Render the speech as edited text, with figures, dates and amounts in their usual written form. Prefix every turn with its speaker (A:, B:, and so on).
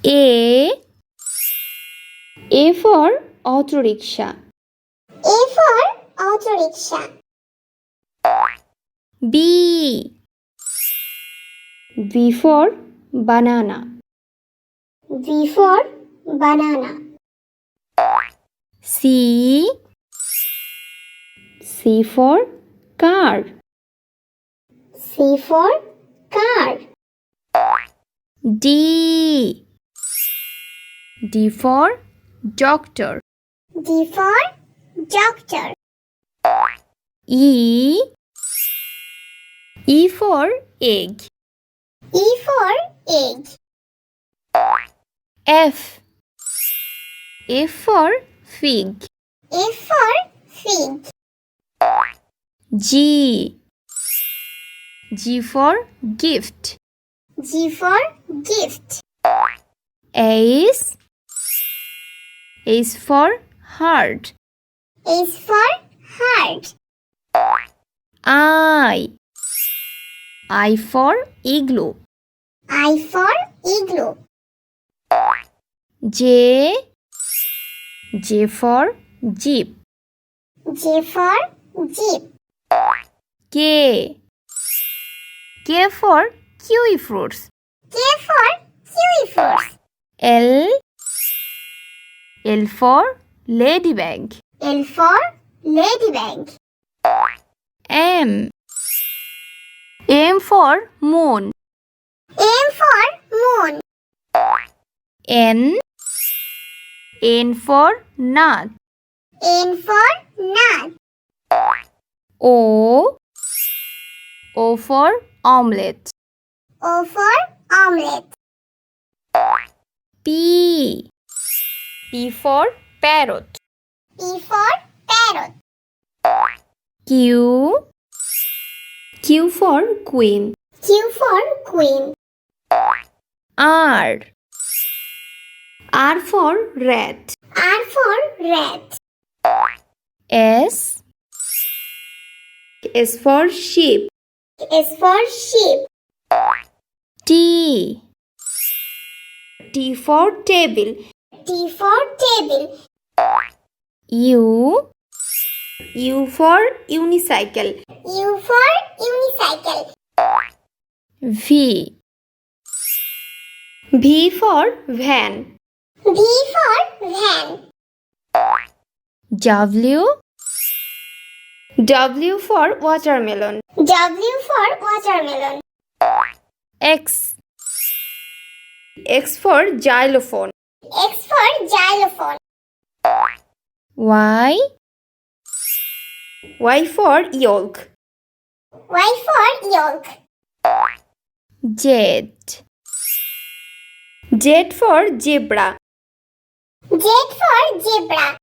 A: A for auto rickshaw.
B: A for auto rickshaw.
A: B for banana.
B: B for banana.
A: C for car.
B: C for car.
A: D for doctor.
B: D for doctor.
A: E for egg.
B: E for egg.
A: F for fig.
B: F for fig.
A: G for gift.
B: G for gift.
A: H for heart.
B: H for heart.
A: I for igloo.
B: I for igloo.
A: J for jeep.
B: J for jeep.
A: K for kiwi fruits.
B: K for kiwi fruits.
A: L for ladybug.
B: L for ladybug.
A: M for moon.
B: M for moon.
A: N for nut.
B: N for nut.
A: O for omelette.
B: O for omelette.
A: P for parrot.
B: P for parrot.
A: Q for queen.
B: Q for queen.
A: R for rat.
B: R for rat.
A: S for sheep.
B: S for sheep.
A: T for table.
B: T for table.
A: U for unicycle.
B: U for unicycle.
A: V for van.
B: V for van.
A: W for watermelon.
B: W for watermelon.
A: X for xylophone.
B: X for xylophone.
A: Y for yolk.
B: Y for yolk.
A: Z for zebra.
B: Z for zebra.